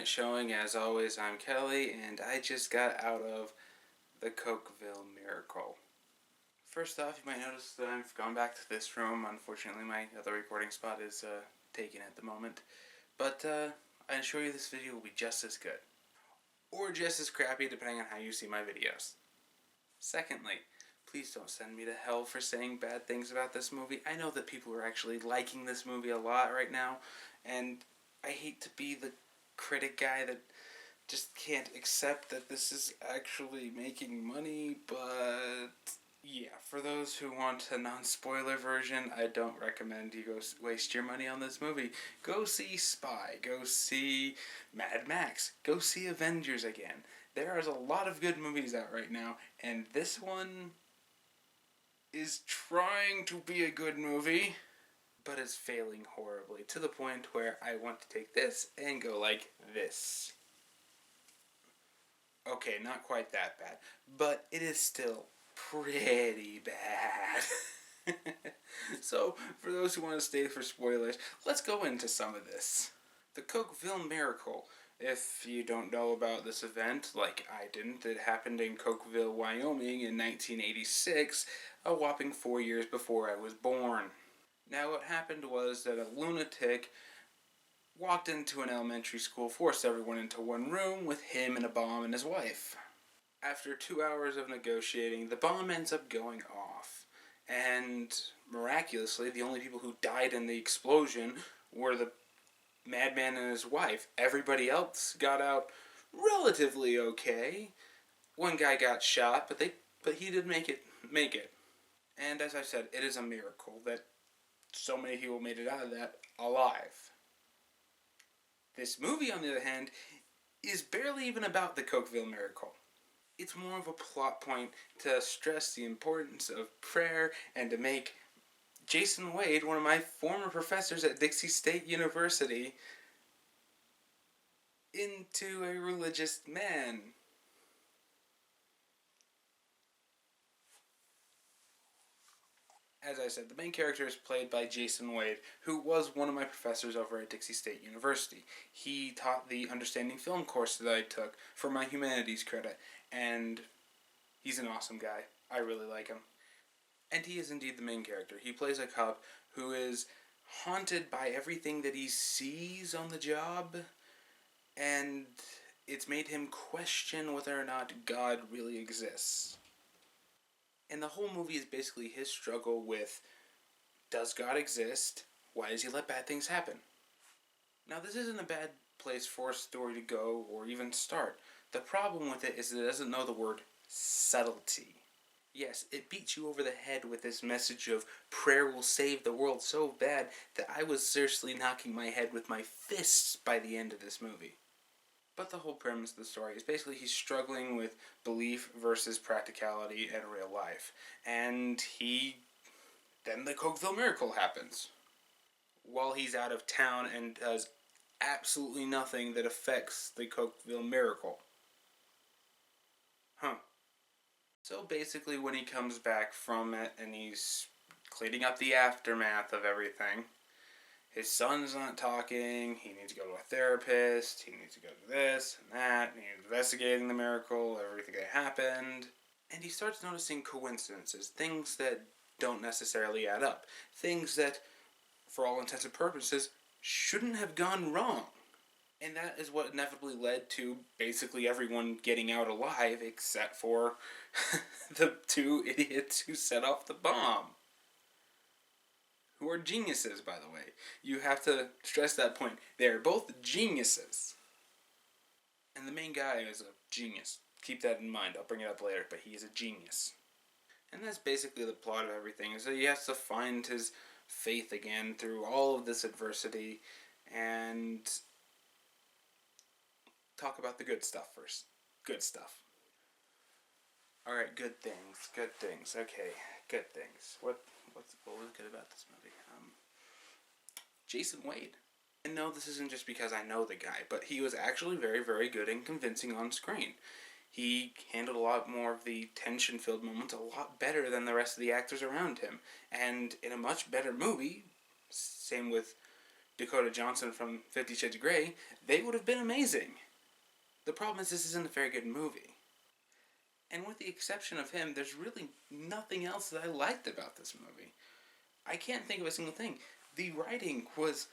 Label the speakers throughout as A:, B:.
A: midnight showing. As always, I'm Kelly, and I just got out of the Cokeville Miracle. First off, you might notice that I've gone back to this room. Unfortunately, my other recording spot is taken at the moment. But I assure you this video will be just as good. Or just as crappy, depending on how you see my videos. Secondly, please don't send me to hell for saying bad things about this movie. I know that people are actually liking this movie a lot right now, and I hate to be the critic guy that just can't accept that this is actually making money, but yeah, for those who want a non-spoiler version, I don't recommend you go waste your money on this movie. Go see Spy, go see Mad Max, go see Avengers again. There is a lot of good movies out right now, and this one is trying to be a good movie, but is failing horribly, to the point where I want to take this and go like this. Okay, not quite that bad, but it is still pretty bad. So, for those who want to stay for spoilers, let's go into some of this. The Cokeville Miracle. If you don't know about this event, like I didn't, it happened in Cokeville, Wyoming in 1986, a whopping 4 years before I was born. Now what happened was that a lunatic walked into an elementary school, forced everyone into one room with him and a bomb and his wife. After 2 hours of negotiating, the bomb ends up going off. And miraculously, the only people who died in the explosion were the madman and his wife. Everybody else got out relatively okay. One guy got shot, but he did make it. And as I said, it is a miracle that so many people made it out of that alive. This movie, on the other hand, is barely even about the Cokeville Miracle. It's more of a plot point to stress the importance of prayer and to make Jason Wade, one of my former professors at Dixie State University, into a religious man. As I said, the main character is played by Jason Wade, who was one of my professors over at Dixie State University. He taught the Understanding Film course that I took for my humanities credit, and he's an awesome guy. I really like him. And he is indeed the main character. He plays a cop who is haunted by everything that he sees on the job, and it's made him question whether or not God really exists. And the whole movie is basically his struggle with, does God exist? Why does he let bad things happen? Now, this isn't a bad place for a story to go or even start. The problem with it is that it doesn't know the word subtlety. Yes, it beats you over the head with this message of prayer will save the world so bad that I was seriously knocking my head with my fists by the end of this movie. But the whole premise of the story is basically he's struggling with belief versus practicality in real life. And then the Cokeville Miracle happens. While he's out of town and does absolutely nothing that affects the Cokeville Miracle. So basically when he comes back from it and he's cleaning up the aftermath of everything, his son's not talking, he needs to go to a therapist, he needs to go to this and that, and he's investigating the miracle, everything that happened, and he starts noticing coincidences, things that don't necessarily add up, things that, for all intents and purposes, shouldn't have gone wrong. And that is what inevitably led to basically everyone getting out alive except for the two idiots who set off the bomb. Who are geniuses, by the way. You have to stress that point. They are both geniuses. And the main guy is a genius. Keep that in mind. I'll bring it up later, but he is a genius. And that's basically the plot of everything, is that he has to find his faith again through all of this adversity and talk about the good stuff first. Good stuff. Alright, good things. Okay, good things. What was good about this movie? Jason Wade. And no, this isn't just because I know the guy, but he was actually very, very good and convincing on screen. He handled a lot more of the tension-filled moments a lot better than the rest of the actors around him. And in a much better movie, same with Dakota Johnson from 50 Shades of Grey, they would have been amazing. The problem is this isn't a very good movie. And with the exception of him, there's really nothing else that I liked about this movie. I can't think of a single thing. The writing was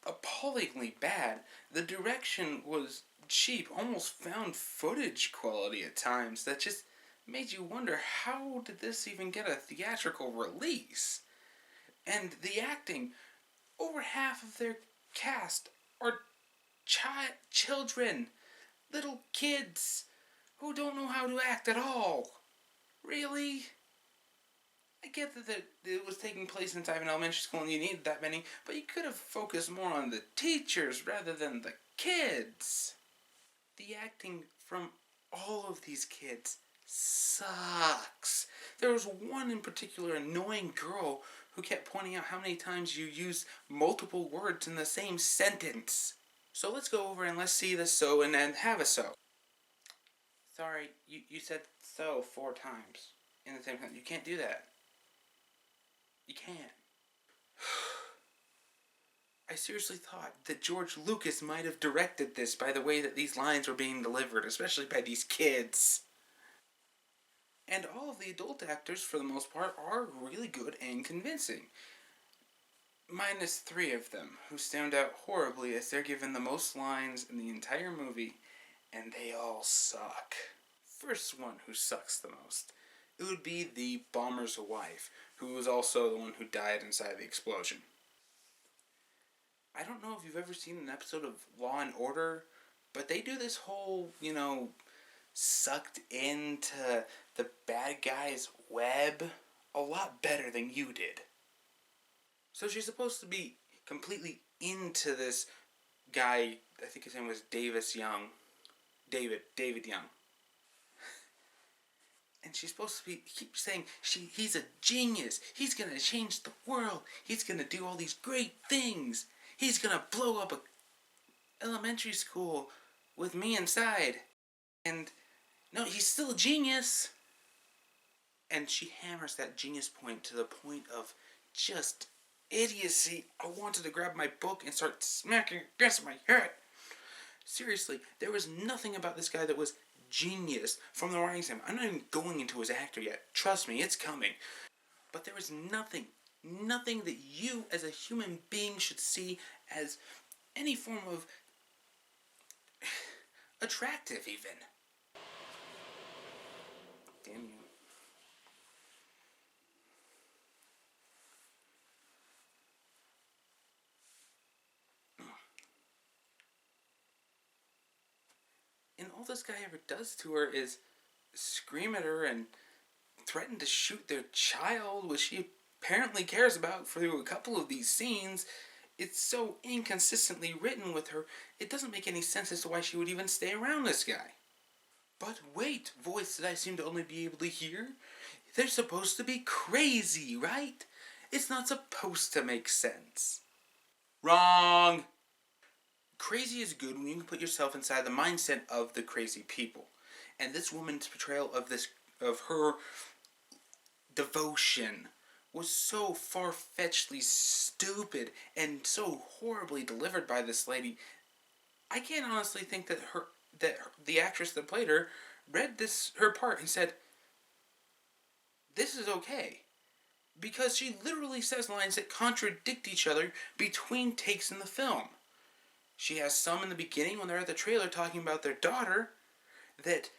A: appallingly bad. The direction was cheap, almost found footage quality at times that just made you wonder, how did this even get a theatrical release? And the acting, over half of their cast are children, little kids who don't know how to act at all. Really? I get that it was taking place inside an elementary school and you needed that many, but you could have focused more on the teachers rather than the kids. The acting from all of these kids sucks. There was one in particular annoying girl who kept pointing out how many times you use multiple words in the same sentence. So let's go over and let's see the so and then have a so. Sorry, you said so 4 times in the same sentence. You can't do that. You can't. I seriously thought that George Lucas might have directed this by the way that these lines were being delivered, especially by these kids. And all of the adult actors, for the most part, are really good and convincing. Minus 3 of them, who stand out horribly as they're given the most lines in the entire movie, and they all suck. First one who sucks the most, it would be the bomber's wife, who was also the one who died inside the explosion. I don't know if you've ever seen an episode of Law and Order, but they do this whole, sucked into the bad guy's web a lot better than you did. So she's supposed to be completely into this guy, I think his name was David Young. And she's supposed to keep saying he's a genius. He's going to change the world. He's going to do all these great things. He's going to blow up a elementary school with me inside. And no, he's still a genius. And she hammers that genius point to the point of just idiocy. I wanted to grab my book and start smacking against my head. Seriously, there was nothing about this guy that was genius from the writing standpoint. I'm not even going into his actor yet. Trust me, it's coming. But there was nothing that you as a human being should see as any form of attractive even. Damn you. And all this guy ever does to her is scream at her and threaten to shoot their child, which she apparently cares about through a couple of these scenes. It's so inconsistently written with her, it doesn't make any sense as to why she would even stay around this guy. But wait, voice that I seem to only be able to hear, they're supposed to be crazy, right? It's not supposed to make sense. Wrong! Crazy is good when you can put yourself inside the mindset of the crazy people. And this woman's portrayal of her devotion was so far-fetchedly stupid and so horribly delivered by this lady. I can't honestly think that the actress that played her read her part and said, "This is okay." Because she literally says lines that contradict each other between takes in the film. She has some in the beginning when they're at the trailer talking about their daughter that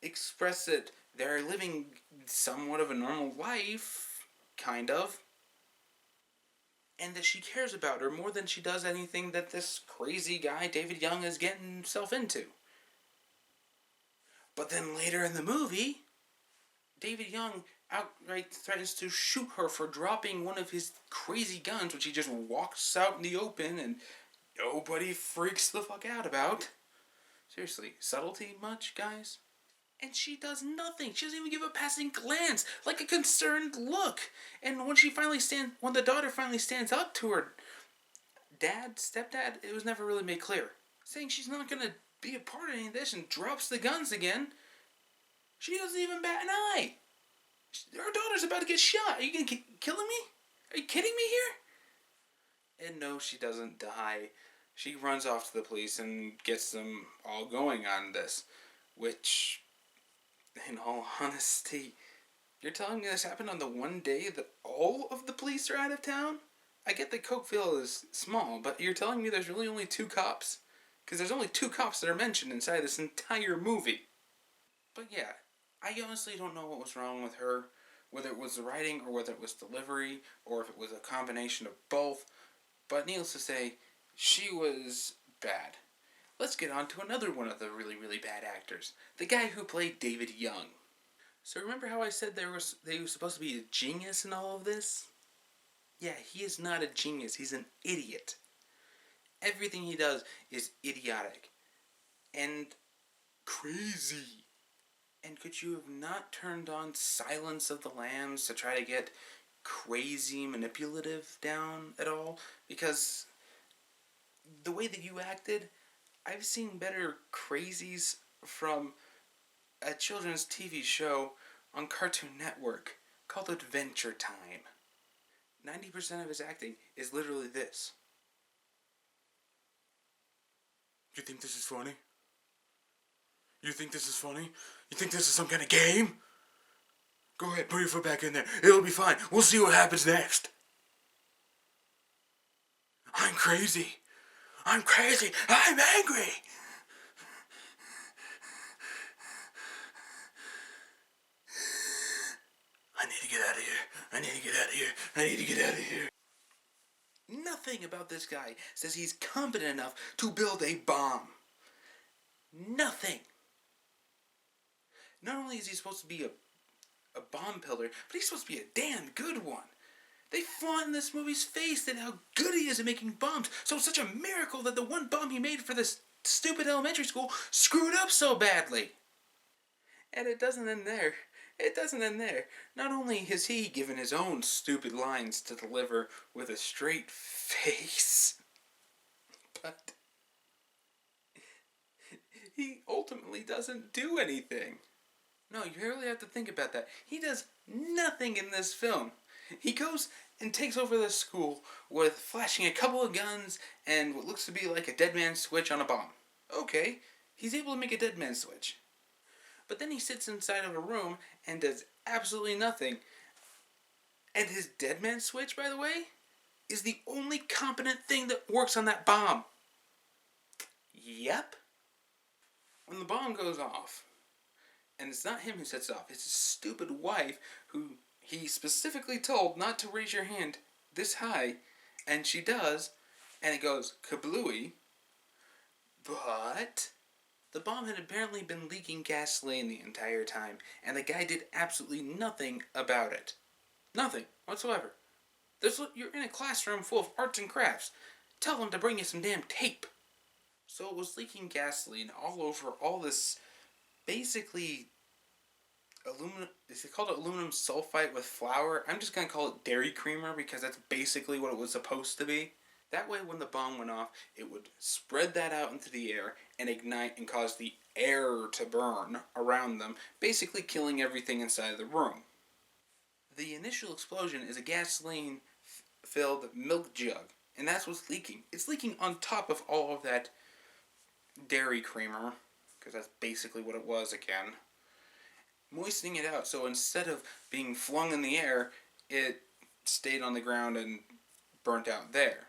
A: express that they're living somewhat of a normal life, kind of, and that she cares about her more than she does anything that this crazy guy, David Young, is getting himself into. But then later in the movie, David Young outright threatens to shoot her for dropping one of his crazy guns, which he just walks out in the open and nobody freaks the fuck out about. Seriously, subtlety much, guys? And she does nothing. She doesn't even give a passing glance, like a concerned look. And when the daughter finally stands up to her stepdad, it was never really made clear, saying she's not gonna be a part of any of this and drops the guns again, she doesn't even bat an eye. Her daughter's about to get shot. Are you killing me? Are you kidding me here? And no, she doesn't die. She runs off to the police and gets them all going on this. Which, in all honesty, you're telling me this happened on the one day that all of the police are out of town? I get that Cokeville is small, but you're telling me there's really only 2 cops? Because there's only 2 cops that are mentioned inside this entire movie. But yeah, I honestly don't know what was wrong with her. Whether it was the writing, or whether it was delivery, or if it was a combination of both. But needless to say, she was bad. Let's get on to another one of the really, really bad actors. The guy who played David Young. So remember how I said they were supposed to be a genius in all of this? Yeah, he is not a genius. He's an idiot. Everything he does is idiotic. And crazy. And could you have not turned on Silence of the Lambs to try to get crazy manipulative down at all? Because the way that you acted, I've seen better crazies from a children's TV show on Cartoon Network called Adventure Time. 90% of his acting is literally this. You think this is funny? You think this is funny? You think this is some kind of game? Go ahead, put your foot back in there. It'll be fine. We'll see what happens next. I'm crazy. I'm crazy. I'm angry. I need to get out of here. I need to get out of here. I need to get out of here. Nothing about this guy says he's competent enough to build a bomb. Nothing. Not only is he supposed to be a bomb builder, but he's supposed to be a damn good one. They flaunt in this movie's face that how good he is at making bombs. So it's such a miracle that the one bomb he made for this stupid elementary school screwed up so badly. And it doesn't end there. It doesn't end there. Not only has he given his own stupid lines to deliver with a straight face, but he ultimately doesn't do anything. No, you really have to think about that. He does nothing in this film. He goes and takes over the school with flashing a couple of guns and what looks to be like a dead man switch on a bomb. Okay, he's able to make a dead man switch. But then he sits inside of a room and does absolutely nothing. And his dead man switch, by the way, is the only competent thing that works on that bomb. Yep. When the bomb goes off, and it's not him who sets it off, it's his stupid wife who he specifically told not to raise your hand this high, and she does, and it goes kablooey. But the bomb had apparently been leaking gasoline the entire time, and the guy did absolutely nothing about it. Nothing whatsoever. You're in a classroom full of arts and crafts. Tell them to bring you some damn tape. So it was leaking gasoline all over all this, basically, is it called aluminum sulfite with flour? I'm just going to call it dairy creamer because that's basically what it was supposed to be. That way when the bomb went off, it would spread that out into the air and ignite and cause the air to burn around them, basically killing everything inside of the room. The initial explosion is a gasoline-filled milk jug, and that's what's leaking. It's leaking on top of all of that dairy creamer, because that's basically what it was again, moistening it out, so instead of being flung in the air, it stayed on the ground and burnt out there.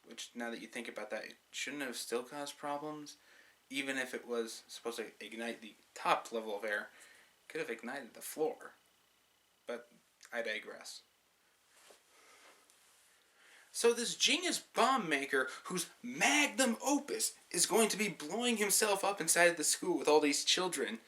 A: Which, now that you think about that, it shouldn't have still caused problems. Even if it was supposed to ignite the top level of air, it could have ignited the floor. But I digress. So this genius bomb maker, whose magnum opus is going to be blowing himself up inside the school with all these children,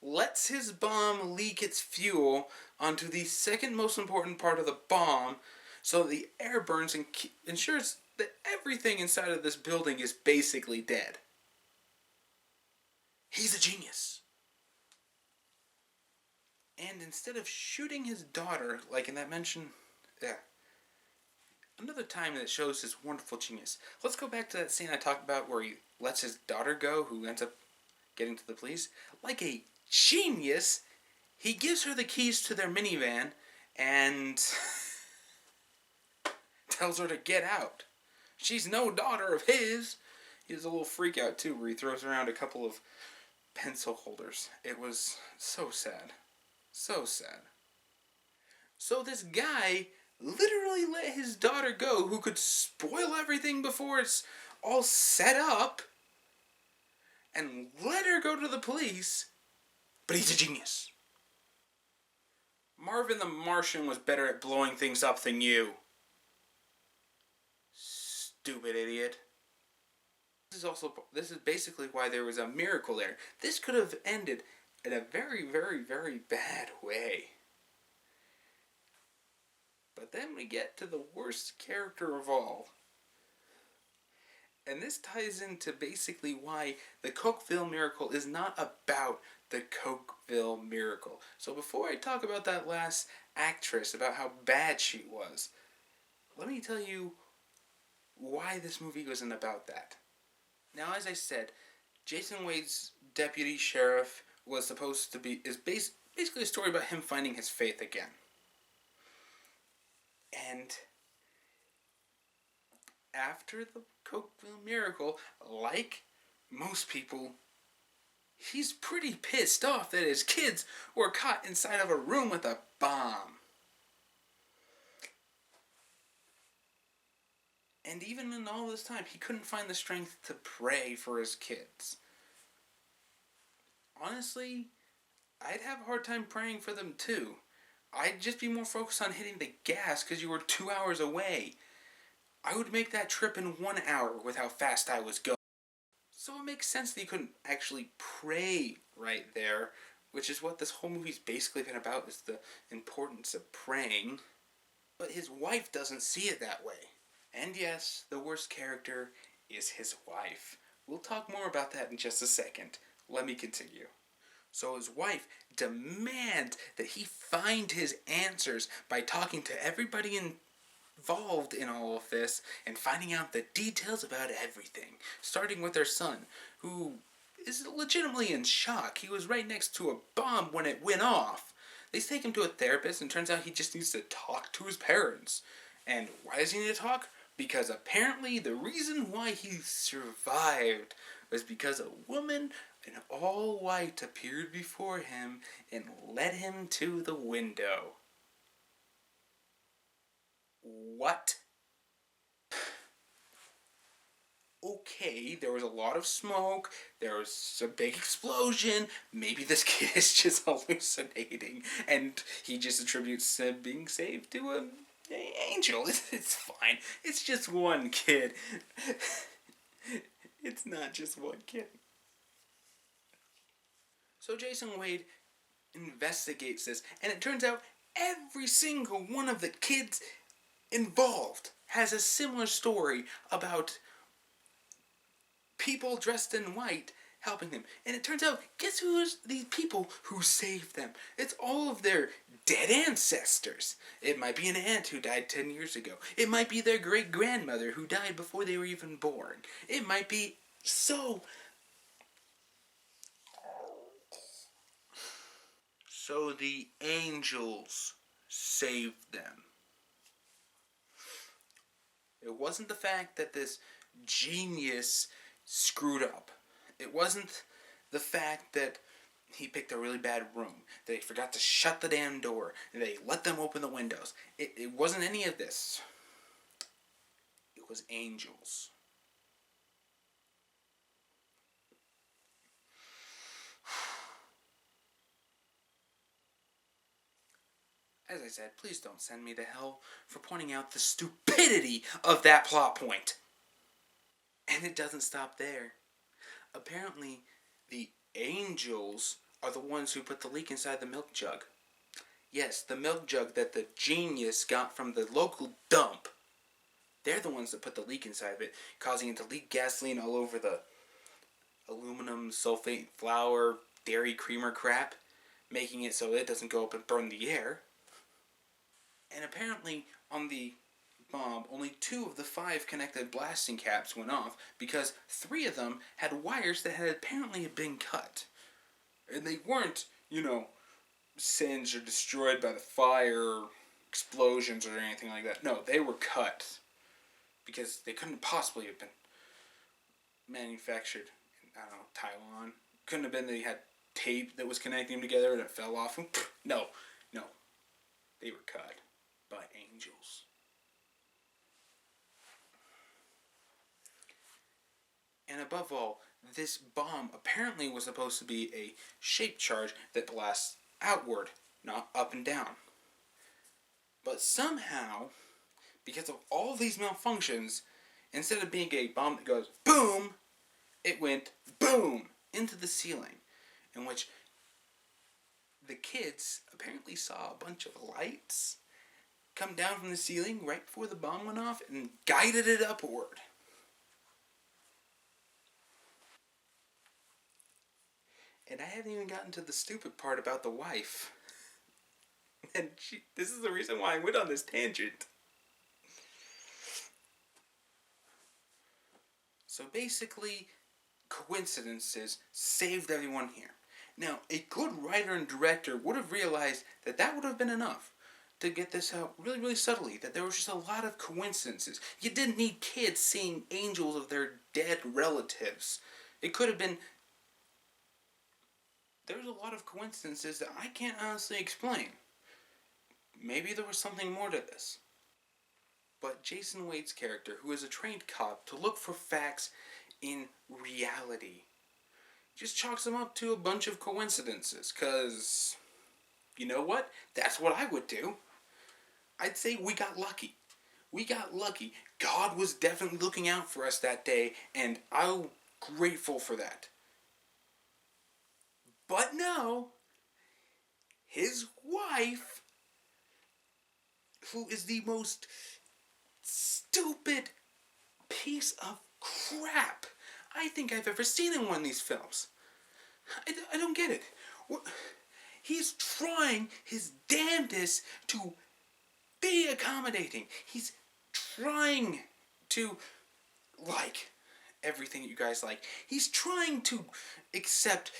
A: lets his bomb leak its fuel onto the second most important part of the bomb, so the air burns and ensures that everything inside of this building is basically dead. He's a genius. And instead of shooting his daughter, like in that mention, another time that shows his wonderful genius. Let's go back to that scene I talked about where he lets his daughter go, who ends up getting to the police. Like a genius, he gives her the keys to their minivan and tells her to get out. She's no daughter of his. He has a little freak out too, where he throws around a couple of pencil holders. It was so sad. So sad. So this guy literally let his daughter go, who could spoil everything before it's all set up, and let her go to the police, but he's a genius. Marvin the Martian was better at blowing things up than you. Stupid idiot. This is basically why there was a miracle there. This could have ended in a very, very, very bad way. But then we get to the worst character of all. And this ties into basically why the Cokeville miracle is not about the Cokeville miracle. So before I talk about that last actress, about how bad she was, let me tell you why this movie wasn't about that. Now, as I said, Jason Wade's deputy sheriff was supposed to be, is basically a story about him finding his faith again. And after the Cokeville miracle, like most people, he's pretty pissed off that his kids were caught inside of a room with a bomb. And even in all this time, he couldn't find the strength to pray for his kids. Honestly, I'd have a hard time praying for them too. I'd just be more focused on hitting the gas because you were 2 hours away. I would make that trip in 1 hour with how fast I was going. So it makes sense that you couldn't actually pray right there, which is what this whole movie's basically been about, is the importance of praying. But his wife doesn't see it that way. And yes, the worst character is his wife. We'll talk more about that in just a second. Let me continue. So his wife demands that he find his answers by talking to everybody involved in all of this and finding out the details about everything. Starting with their son, who is legitimately in shock. He was right next to a bomb when it went off. They take him to a therapist, and turns out he just needs to talk to his parents. And why does he need to talk? Because apparently the reason why he survived was because a woman in all white appeared before him and led him to the window. What? Okay, there was a lot of smoke, there was a big explosion, maybe this kid is just hallucinating, and he just attributes being saved to an angel. It's fine. It's just one kid. It's not just one kid. So Jason Wade investigates this, and it turns out every single one of the kids involved has a similar story about people dressed in white helping them. And it turns out, guess who's these people who saved them? It's all of their dead ancestors. It might be an aunt who died 10 years ago. It might be their great-grandmother who died before they were even born. It might be so the angels saved them. It wasn't the fact that this genius screwed up. It wasn't the fact that he picked a really bad room, that he forgot to shut the damn door, and they let them open the windows. It wasn't any of this. It was angels. As I said, please don't send me to hell for pointing out the stupidity of that plot point. And it doesn't stop there. Apparently, the angels are the ones who put the leak inside the milk jug. Yes, the milk jug that the genius got from the local dump. They're the ones that put the leak inside of it, causing it to leak gasoline all over the aluminum sulfate flour dairy creamer crap, making it so it doesn't go up and burn the air. And apparently, on the bomb, only 2 of the 5 connected blasting caps went off because 3 of them had wires that had apparently been cut. And they weren't, singed or destroyed by the fire explosions or anything like that. No, they were cut because they couldn't possibly have been manufactured in, I don't know, Taiwan. Couldn't have been that he had tape that was connecting them together and it fell off him. No, no. They were cut by angels. And above all, this bomb apparently was supposed to be a shaped charge that blasts outward, not up and down. But somehow, because of all these malfunctions, instead of being a bomb that goes boom, it went boom into the ceiling, in which the kids apparently saw a bunch of lights come down from the ceiling right before the bomb went off and guided it upward. And I haven't even gotten to the stupid part about the wife. And this is the reason why I went on this tangent. So basically, coincidences saved everyone here. Now, a good writer and director would have realized that that would have been enough to get this out really, really subtly, that there was just a lot of coincidences. You didn't need kids seeing angels of their dead relatives. It could have been... There's a lot of coincidences that I can't honestly explain. Maybe there was something more to this. But Jason Wade's character, who is a trained cop to look for facts in reality, just chalks them up to a bunch of coincidences, because, you know what? That's what I would do. I'd say we got lucky. We got lucky. God was definitely looking out for us that day, and I'm grateful for that. But no, his wife, who is the most stupid piece of crap I think I've ever seen in one of these films. I don't get it. He's trying his damnedest to be accommodating. He's trying to like everything that you guys like. He's trying to accept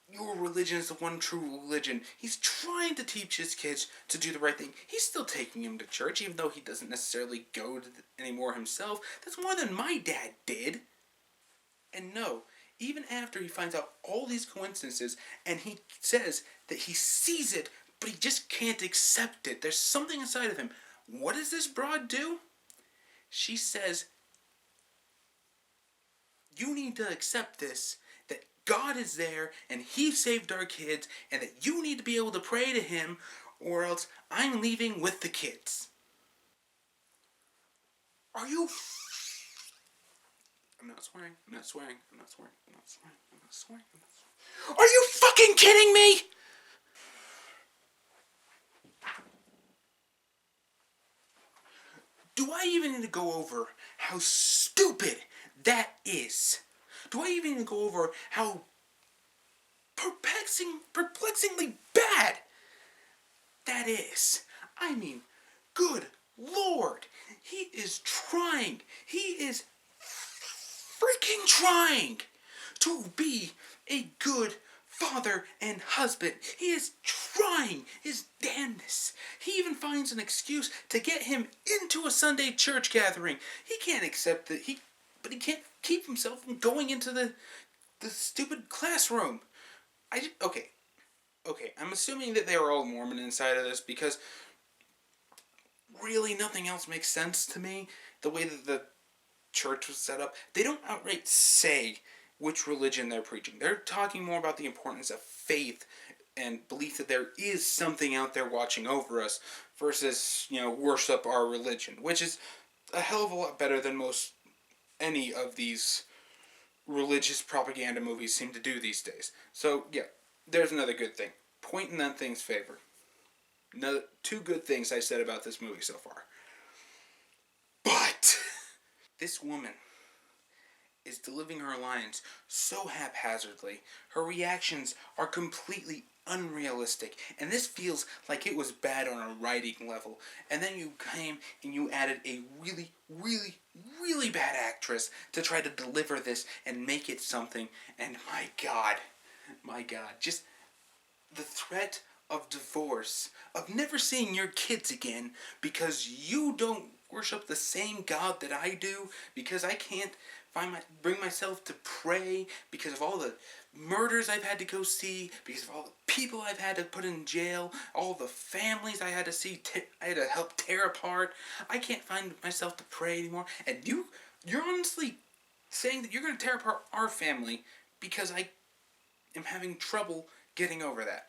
A: your religion is the one true religion. He's trying to teach his kids to do the right thing. He's still taking them to church, even though he doesn't necessarily go to anymore himself. That's more than my dad did. And no, even after he finds out all these coincidences, and he says that he sees it, but he just can't accept it. There's something inside of him. What does this broad do? She says, you need to accept this, that God is there, and He saved our kids, and that you need to be able to pray to Him, or else I'm leaving with the kids. Are you... I'm not swearing. I'm not swearing. I'm not swearing. I'm not swearing. I'm not swearing. I'm not swearing. Are you fucking kidding me? Do I even need to go over how stupid that is? Do I even need to go over how perplexingly bad that is? I mean, good Lord, he is trying. He is freaking trying to be a good father and husband. He is trying his damnedest. He even finds an excuse to get him into a Sunday church gathering. He can't accept that but he can't keep himself from going into the stupid classroom. Okay, I'm assuming that they were all Mormon inside of this, because really nothing else makes sense to me. The way that the church was set up, they don't outright say which religion they're preaching. They're talking more about the importance of faith and belief that there is something out there watching over us, versus, worship our religion, which is a hell of a lot better than any of these religious propaganda movies seem to do these days. So, yeah, there's another good thing. Point in that thing's favor. Two good things I said about this movie so far. But this woman is delivering her lines so haphazardly. Her reactions are completely unrealistic. And this feels like it was bad on a writing level. And then you came and you added a really, really, really bad actress to try to deliver this and make it something. And my God, just the threat of divorce, of never seeing your kids again because you don't worship the same God that I do, because I can't bring myself to pray, because of all the murders I've had to go see, because of all the people I've had to put in jail, all the families I had to see, I had to help tear apart. I can't find myself to pray anymore. And you're honestly saying that you're going to tear apart our family because I am having trouble getting over that.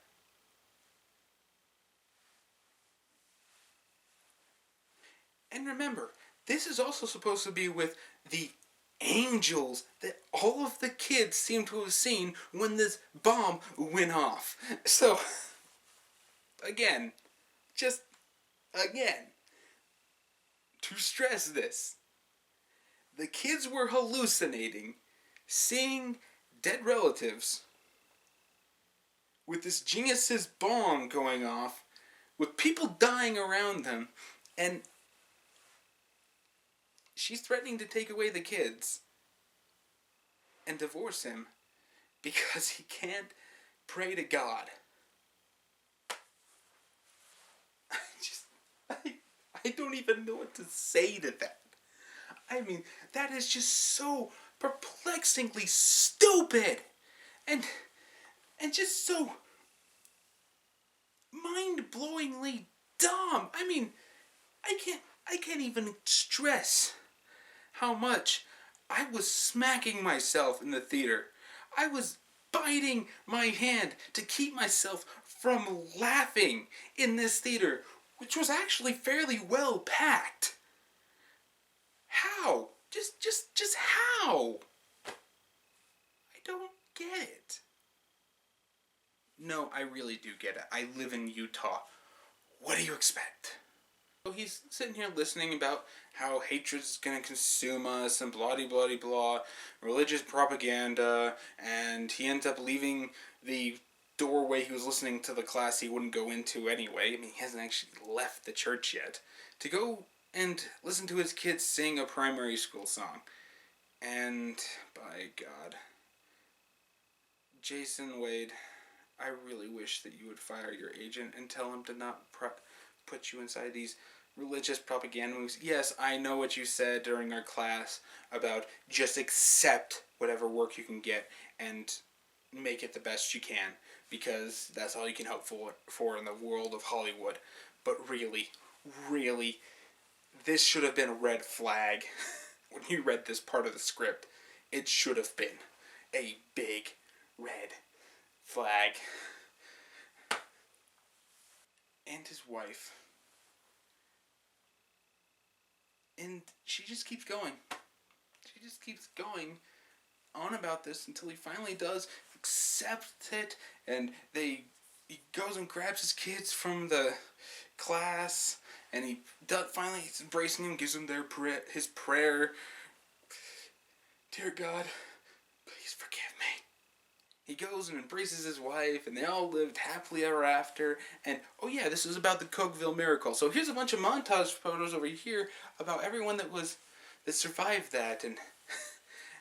A: And remember, this is also supposed to be with the angels that all of the kids seem to have seen when this bomb went off. So, again, just again, to stress this, the kids were hallucinating, seeing dead relatives, with this genius's bomb going off, with people dying around them, and she's threatening to take away the kids and divorce him because he can't pray to God. I don't even know what to say to that. I mean, that is just so perplexingly stupid and just so mind-blowingly dumb. I mean, I can't even stress how much I was smacking myself in the theater. I was biting my hand to keep myself from laughing in this theater, which was actually fairly well packed. How? Just how? I don't get it. No, I really do get it. I live in Utah. What do you expect? So he's sitting here listening about how hatred is going to consume us and blah blah blah, religious propaganda, and he ends up leaving the doorway he was listening to the class he wouldn't go into anyway. I mean, he hasn't actually left the church yet, to go and listen to his kids sing a primary school song. And, by God, Jason Wade, I really wish that you would fire your agent and tell him to not put you inside these religious propaganda movies. Yes, I know what you said during our class about just accept whatever work you can get and make it the best you can, because that's all you can hope for in the world of Hollywood. But really, this should have been a red flag. When you read this part of the script, it should have been a big red flag. And his wife. And she just keeps going. She just keeps going on about this until he finally does accept it, and he goes and grabs his kids from the class, and he finally he's embracing them, gives them his prayer. Dear God, please forgive me. He goes and embraces his wife, and they all lived happily ever after. And, oh yeah, this is about the Cokeville miracle. So here's a bunch of montage photos over here about everyone that survived that, and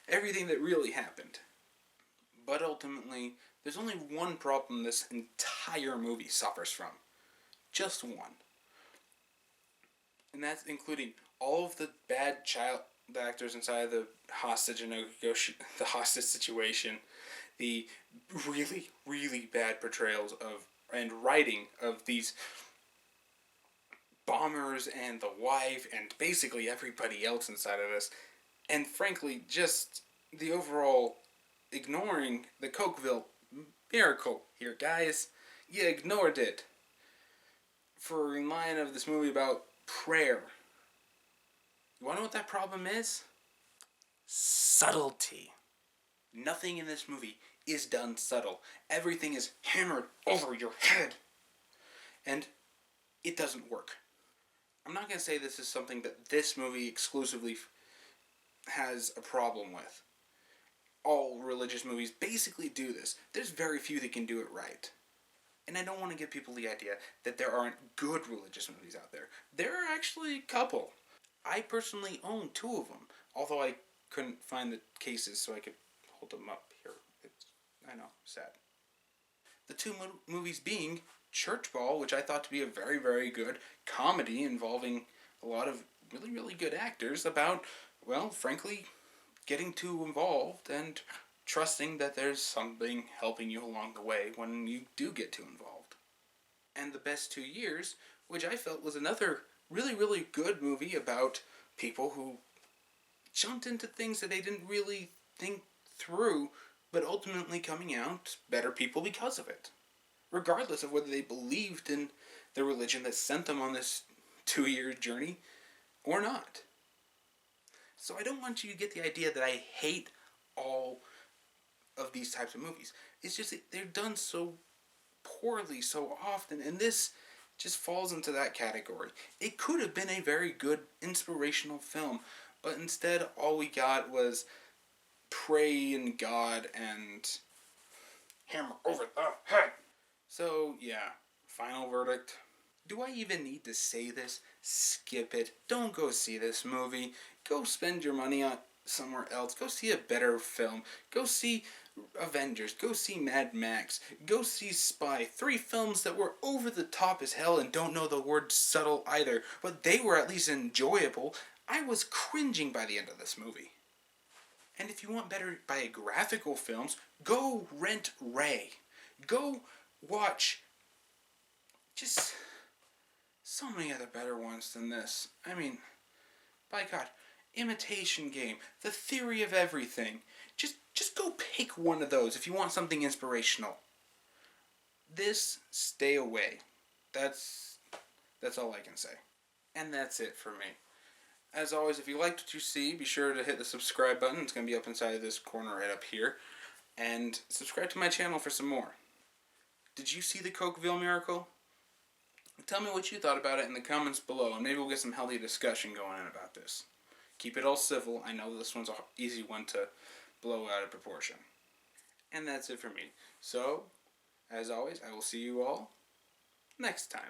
A: everything that really happened. But ultimately, there's only one problem this entire movie suffers from. Just one. And that's including all of the bad child actors inside the hostage situation, the really, really bad portrayals of and writing of these bombers and the wife and basically everybody else inside of this, and frankly, just the overall ignoring the Cokeville miracle here, guys. You ignored it for a line of this movie about prayer. You want to know what that problem is? Subtlety. Nothing in this movie is done subtle. Everything is hammered over your head. And it doesn't work. I'm not going to say this is something that this movie exclusively has a problem with. All religious movies basically do this. There's very few that can do it right. And I don't want to give people the idea that there aren't good religious movies out there. There are actually a couple. I personally own 2 of them, although I couldn't find the cases so I could hold them up here. I know, sad. The 2 movies being Church Ball, which I thought to be a very, very good comedy involving a lot of really, really good actors about, well, frankly, getting too involved and trusting that there's something helping you along the way when you do get too involved. And The Best 2 Years, which I felt was another really, really good movie about people who jumped into things that they didn't really think through, but ultimately coming out better people because of it, regardless of whether they believed in the religion that sent them on this 2-year journey or not. So I don't want you to get the idea that I hate all of these types of movies. It's just that they're done so poorly so often, and this just falls into that category. It could have been a very good inspirational film, but instead all we got was pray in God and hammer over the head. So yeah, final verdict. Do I even need to say this? Skip it. Don't go see this movie. Go spend your money on somewhere else. Go see a better film. Go see Avengers. Go see Mad Max. Go see Spy. 3 films that were over the top as hell and don't know the word subtle either, but they were at least enjoyable. I was cringing by the end of this movie. And if you want better biographical films, go rent Ray. Go watch just so many other better ones than this. I mean, by God, Imitation Game, The Theory of Everything. Just go pick one of those if you want something inspirational. This, stay away. That's all I can say. And that's it for me. As always, if you liked what you see, be sure to hit the subscribe button. It's going to be up inside of this corner right up here. And subscribe to my channel for some more. Did you see the Cokeville miracle? Tell me what you thought about it in the comments below, and maybe we'll get some healthy discussion going on about this. Keep it all civil. I know this one's an easy one to blow out of proportion. And that's it for me. So, as always, I will see you all next time.